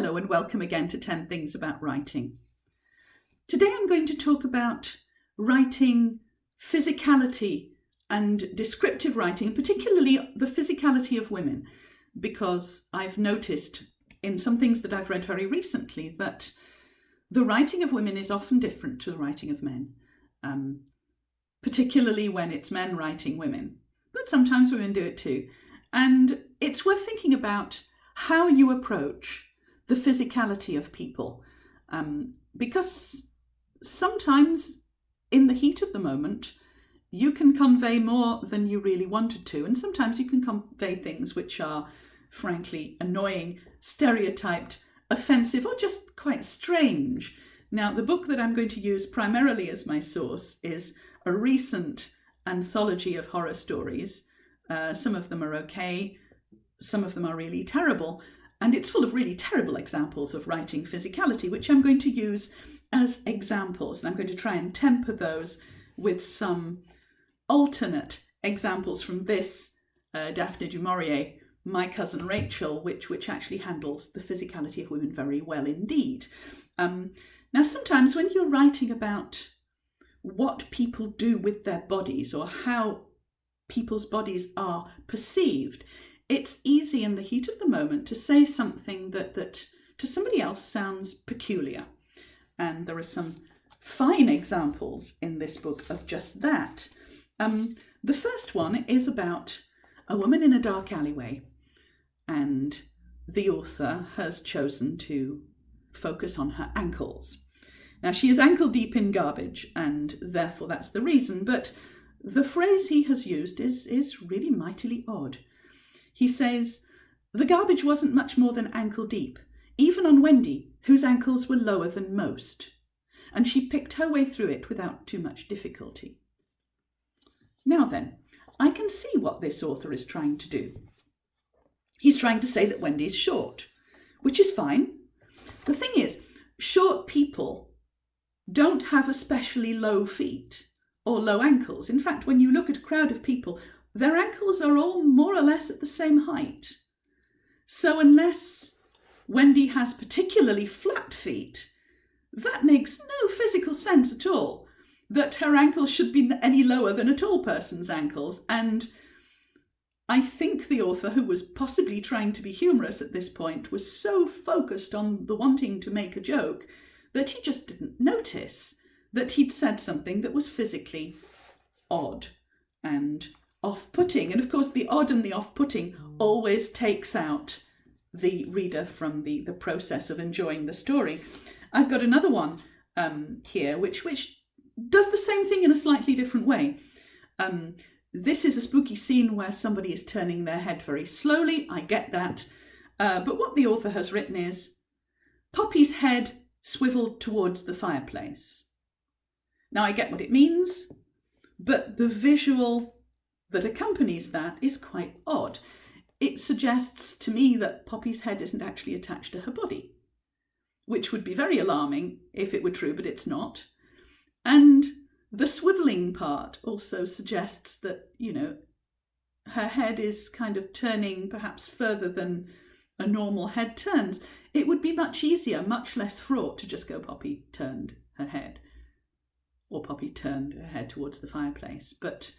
Hello and welcome again to 10 Things About Writing. Today I'm going to talk about writing physicality and descriptive writing, and particularly the physicality of women, because I've noticed in some things that I've read very recently that the writing of women is often different to the writing of men, particularly when it's men writing women, but sometimes women do it too. And it's worth thinking about how you approach the physicality of people, because sometimes in the heat of the moment, you can convey more than you really wanted to, and sometimes you can convey things which are frankly annoying, stereotyped, offensive, or just quite strange. Now, the book that I'm going to use primarily as my source is a recent anthology of horror stories. Some of them are okay, some of them are really terrible, and it's full of really terrible examples of writing physicality, which I'm going to use as examples, and I'm going to try and temper those with some alternate examples from this Daphne De Mourier, My Cousin Rachel, which actually handles the physicality of women very well indeed. Now, sometimes when you're writing about what people do with their bodies or how people's bodies are perceived, it's easy in the heat of the moment to say something that to somebody else sounds peculiar. And there are some fine examples in this book of just that. The first one is about a woman in a dark alleyway, and the author has chosen to focus on her ankles. Now, she is ankle deep in garbage, and therefore that's the reason, but the phrase he has used is really mightily odd. He says, "The garbage wasn't much more than ankle deep, even on Wendy, whose ankles were lower than most, and she picked her way through it without too much difficulty." Now then, I can see what this author is trying to do. He's trying to say that Wendy is short, which is fine. The thing is, short people don't have especially low feet or low ankles. In fact, when you look at a crowd of people, their ankles are all more or less at the same height. So unless Wendy has particularly flat feet, that makes no physical sense at all, that her ankles should be any lower than a tall person's ankles. And I think the author, who was possibly trying to be humorous at this point, was so focused on the wanting to make a joke that he just didn't notice that he'd said something that was physically odd and off-putting. And of course, the odd and the off-putting always takes out the reader from the process of enjoying the story. I've got another one here, which does the same thing in a slightly different way. This is a spooky scene where somebody is turning their head very slowly. I get that. But what the author has written is, Poppy's head swiveled towards the fireplace. Now, I get what it means, but the visual that accompanies that is quite odd. It suggests to me that Poppy's head isn't actually attached to her body, which would be very alarming if it were true, but it's not. And the swivelling part also suggests that, her head is kind of turning perhaps further than a normal head turns. It would be much easier, much less fraught to just go Poppy turned her head, or Poppy turned her head towards the fireplace. But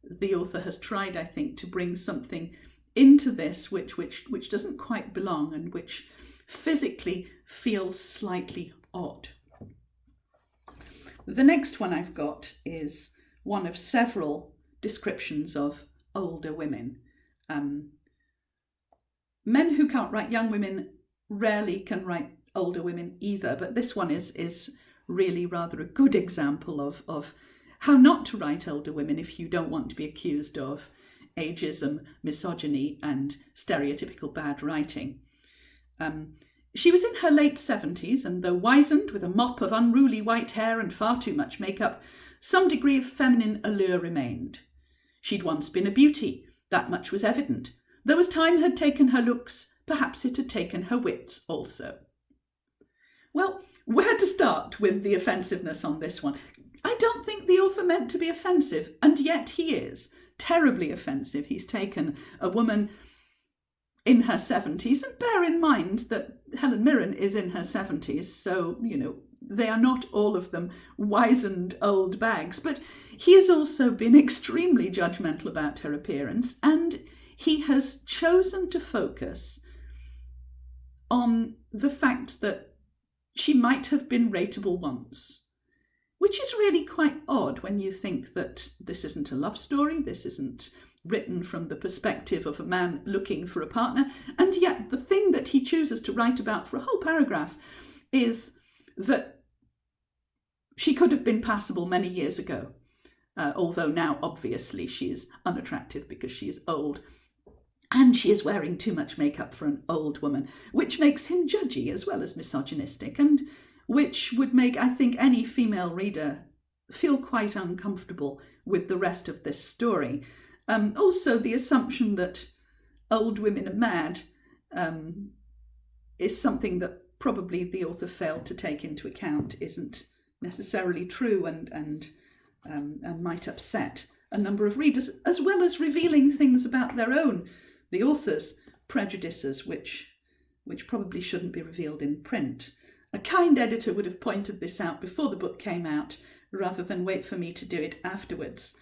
the author has tried, I think, to bring something into this which doesn't quite belong and which physically feels slightly odd. The next one I've got is one of several descriptions of older women. Men who can't write young women rarely can write older women either, but this one is really rather a good example of how not to write older women if you don't want to be accused of ageism, misogyny, and stereotypical bad writing. She was in her late 70s, and though wizened with a mop of unruly white hair and far too much makeup, some degree of feminine allure remained. She'd once been a beauty, that much was evident. Though as time had taken her looks, perhaps it had taken her wits also. Well, where to start with the offensiveness on this one? I don't think the author meant to be offensive, and yet he is terribly offensive. He's taken a woman in her 70s, and bear in mind that Helen Mirren is in her 70s, so, they are not all of them wizened old bags, but he has also been extremely judgmental about her appearance, and he has chosen to focus on the fact that she might have been rateable once, which is really quite odd when you think that this isn't a love story, this isn't written from the perspective of a man looking for a partner, and yet the thing that he chooses to write about for a whole paragraph is that she could have been passable many years ago, although now obviously she is unattractive because she is old, and she is wearing too much makeup for an old woman, which makes him judgy as well as misogynistic, and which would make, I think, any female reader feel quite uncomfortable with the rest of this story. Also, the assumption that old women are mad is something that probably the author failed to take into account, isn't necessarily true, and might upset a number of readers, as well as revealing things about the author's prejudices, which probably shouldn't be revealed in print. A kind editor would have pointed this out before the book came out, rather than wait for me to do it afterwards.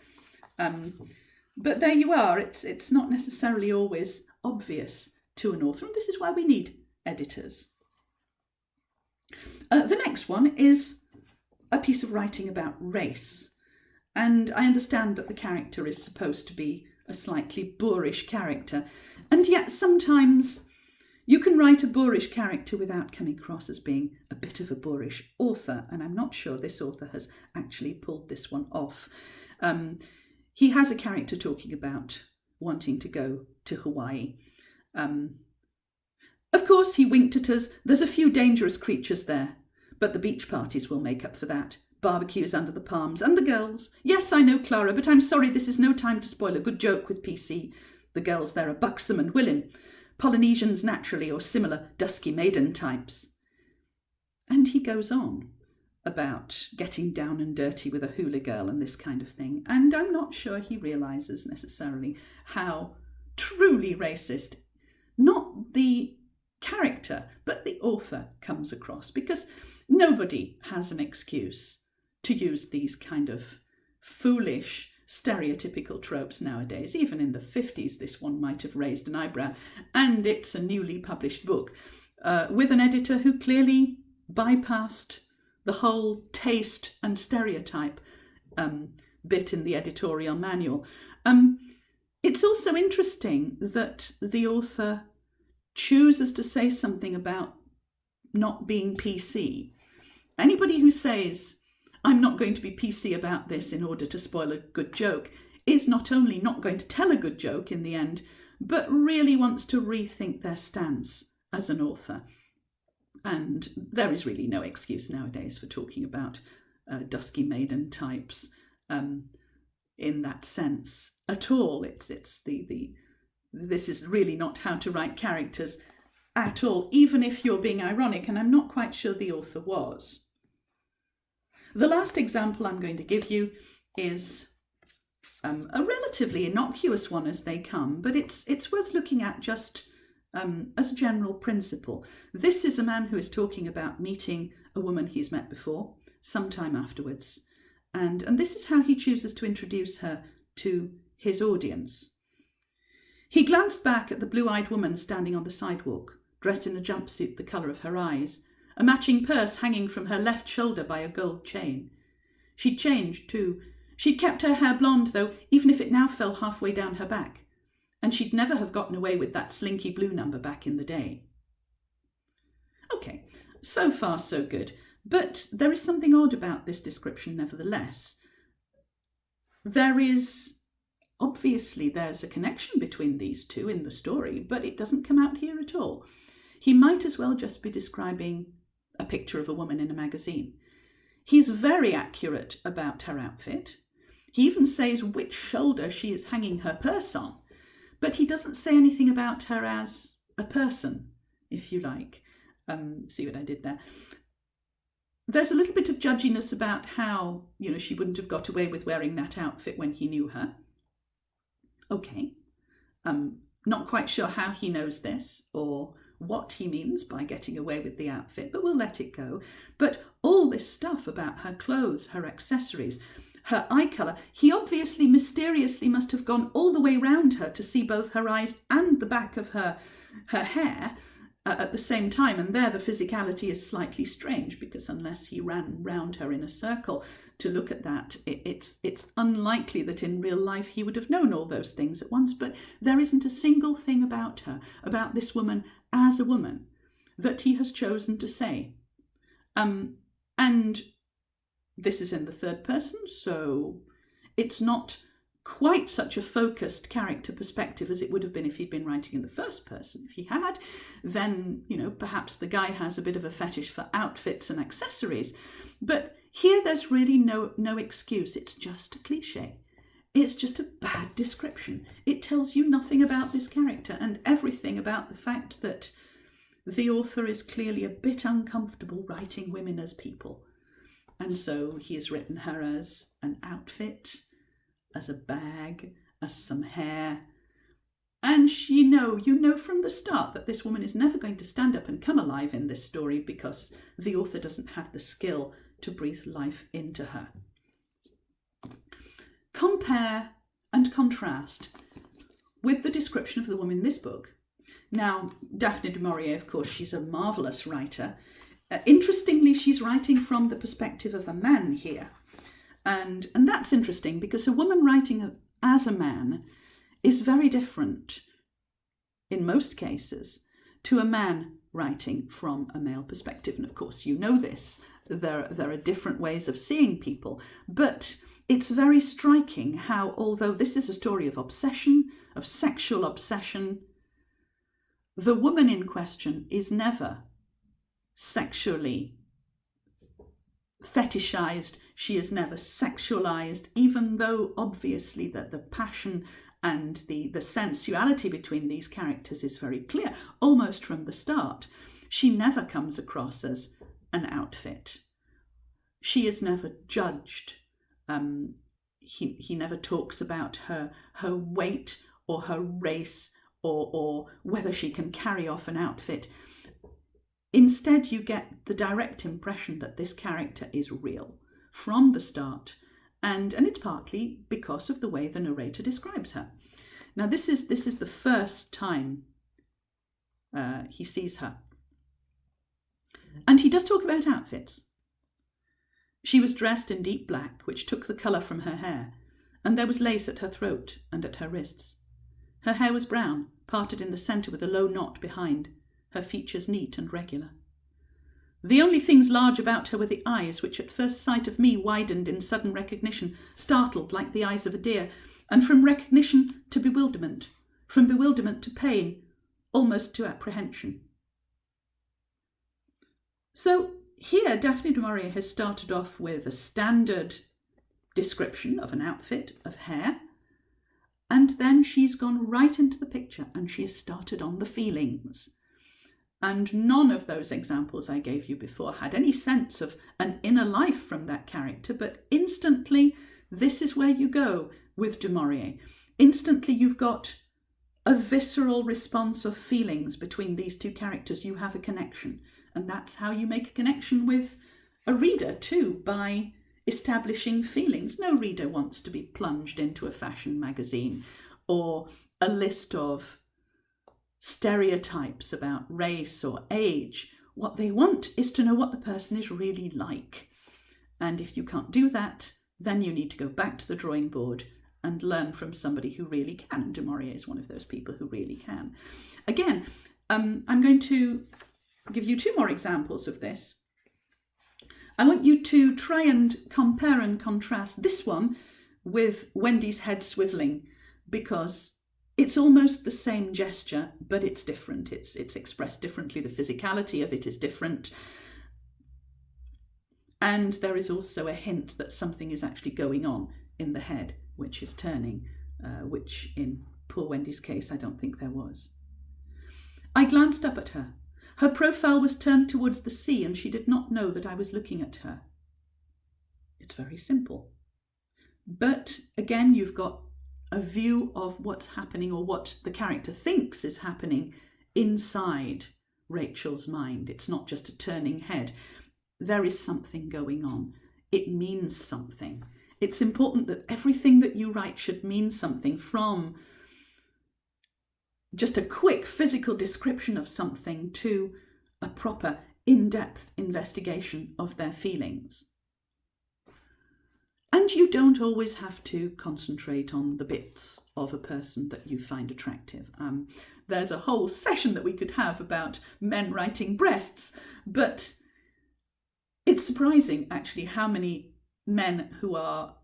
But there you are, it's not necessarily always obvious to an author, and this is why we need editors. The next one is a piece of writing about race, and I understand that the character is supposed to be a slightly boorish character, and yet sometimes you can write a boorish character without coming across as being a bit of a boorish author, and I'm not sure this author has actually pulled this one off. He has a character talking about wanting to go to Hawaii. Of course, he winked at us. There's a few dangerous creatures there, but the beach parties will make up for that. Barbecues under the palms, and the girls. Yes, I know, Clara, but I'm sorry, this is no time to spoil a good joke with PC. The girls there are buxom and willing. Polynesians naturally, or similar dusky maiden types. And he goes on about getting down and dirty with a hula girl and this kind of thing, and I'm not sure he realises necessarily how truly racist not the character but the author comes across, because nobody has an excuse to use these kind of foolish stereotypical tropes nowadays. Even in the 50s this one might have raised an eyebrow, and it's a newly published book with an editor who clearly bypassed the whole taste and stereotype bit in the editorial manual. It's also interesting that the author chooses to say something about not being PC. Anybody who says, I'm not going to be PC about this in order to spoil a good joke, is not only not going to tell a good joke in the end, but really wants to rethink their stance as an author. And there is really no excuse nowadays for talking about dusky maiden types in that sense at all. This is really not how to write characters at all, even if you're being ironic, and I'm not quite sure the author was. The last example I'm going to give you is a relatively innocuous one as they come, but it's worth looking at just as a general principle. This is a man who is talking about meeting a woman he's met before, sometime afterwards, and this is how he chooses to introduce her to his audience. He glanced back at the blue-eyed woman standing on the sidewalk, dressed in a jumpsuit the colour of her eyes, a matching purse hanging from her left shoulder by a gold chain. She'd changed too. She'd kept her hair blonde, though, even if it now fell halfway down her back. And she'd never have gotten away with that slinky blue number back in the day. Okay, so far so good, but there is something odd about this description nevertheless. Obviously there's a connection between these two in the story, but it doesn't come out here at all. He might as well just be describing a picture of a woman in a magazine. He's very accurate about her outfit. He even says which shoulder she is hanging her purse on. But he doesn't say anything about her as a person, if you like. See what I did there? There's a little bit of judginess about how, she wouldn't have got away with wearing that outfit when he knew her. Okay. Not quite sure how he knows this or what he means by getting away with the outfit, but we'll let it go. But all this stuff about her clothes, her accessories, her eye colour, he obviously mysteriously must have gone all the way round her to see both her eyes and the back of her hair at the same time. And there the physicality is slightly strange, because unless he ran round her in a circle to look at that, it's unlikely that in real life he would have known all those things at once. But there isn't a single thing about her, about this woman as a woman, that he has chosen to say. And this is in the third person, so it's not quite such a focused character perspective as it would have been if he'd been writing in the first person. If he had, then, perhaps the guy has a bit of a fetish for outfits and accessories. But here there's really no excuse. It's just a cliche. It's just a bad description. It tells you nothing about this character and everything about the fact that the author is clearly a bit uncomfortable writing women as people. And so he has written her as an outfit, as a bag, as some hair. And you know from the start that this woman is never going to stand up and come alive in this story, because the author doesn't have the skill to breathe life into her. Compare and contrast with the description of the woman in this book. Now, Daphne De Mourier, of course, she's a marvellous writer. Interestingly, she's writing from the perspective of a man here. And that's interesting, because a woman writing as a man is very different, in most cases, to a man writing from a male perspective. And of course, you know this. There are different ways of seeing people. But it's very striking how, although this is a story of obsession, of sexual obsession, the woman in question is never sexually fetishized. She is never sexualized, even though obviously that the passion and the sensuality between these characters is very clear, almost from the start. She never comes across as an outfit. She is never judged. He never talks about her weight or her race or whether she can carry off an outfit. Instead, you get the direct impression that this character is real from the start, and it's partly because of the way the narrator describes her. Now, this is the first time he sees her, and he does talk about outfits. She was dressed in deep black, which took the colour from her hair, and there was lace at her throat and at her wrists. Her hair was brown, parted in the centre with a low knot behind, her features neat and regular. The only things large about her were the eyes, which at first sight of me widened in sudden recognition, startled like the eyes of a deer, and from recognition to bewilderment, from bewilderment to pain, almost to apprehension. So here Daphne De Mourier has started off with a standard description of an outfit, of hair, and then she's gone right into the picture and she has started on the feelings. And none of those examples I gave you before had any sense of an inner life from that character, but instantly this is where you go with De Mourier. Instantly you've got a visceral response of feelings between these two characters. You have a connection, and that's how you make a connection with a reader too, by establishing feelings. No reader wants to be plunged into a fashion magazine or a list of stereotypes about race or age. What they want is to know what the person is really like. And if you can't do that, then you need to go back to the drawing board and learn from somebody who really can. And De Mourier is one of those people who really can. Again, I'm going to give you two more examples of this. I want you to try and compare and contrast this one with Wendy's head swiveling, because it's almost the same gesture, but it's different. It's expressed differently. The physicality of it is different. And there is also a hint that something is actually going on in the head, which is turning, which in poor Wendy's case, I don't think there was. I glanced up at her. Her profile was turned towards the sea, and she did not know that I was looking at her. It's very simple. But again, you've got a view of what's happening, or what the character thinks is happening inside Rachel's mind. It's not just a turning head. There is something going on. It means something. It's important that everything that you write should mean something, from just a quick physical description of something to a proper in-depth investigation of their feelings. And you don't always have to concentrate on the bits of a person that you find attractive. There's a whole session that we could have about men writing breasts, but it's surprising actually how many men who are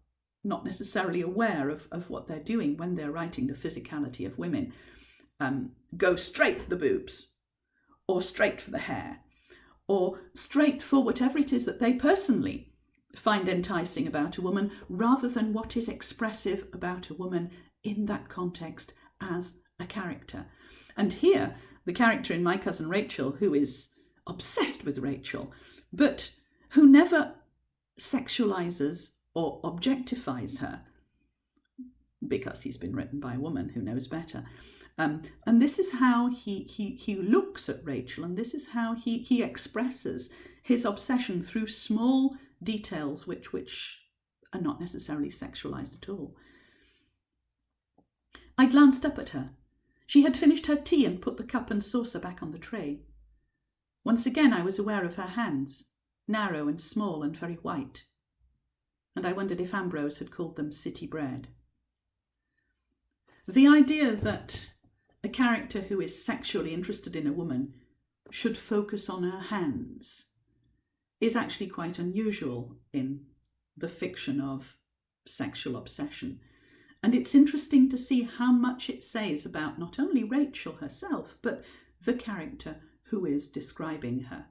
not necessarily aware of what they're doing when they're writing the physicality of women go straight for the boobs, or straight for the hair, or straight for whatever it is that they personally find enticing about a woman, rather than what is expressive about a woman in that context as a character. And here, the character in My Cousin Rachel, who is obsessed with Rachel, but who never sexualizes or objectifies her, because he's been written by a woman who knows better. And this is how he looks at Rachel, and this is how he expresses his obsession through small details which are not necessarily sexualized at all. I glanced up at her. She had finished her tea and put the cup and saucer back on the tray. Once again I was aware of her hands, narrow and small and very white, and I wondered if Ambrose had called them city bread. The idea that a character who is sexually interested in a woman should focus on her hands is actually quite unusual in the fiction of sexual obsession. And it's interesting to see how much it says about not only Rachel herself, but the character who is describing her.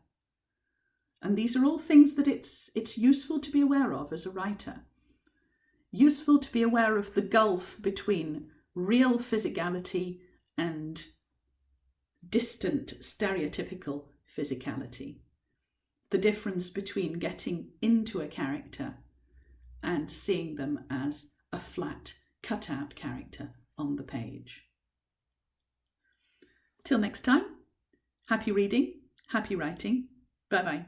And these are all things that it's useful to be aware of as a writer. Useful to be aware of the gulf between real physicality and distant stereotypical physicality. The difference between getting into a character and seeing them as a flat, cut-out character on the page. Till next time, happy reading, happy writing. Bye-bye.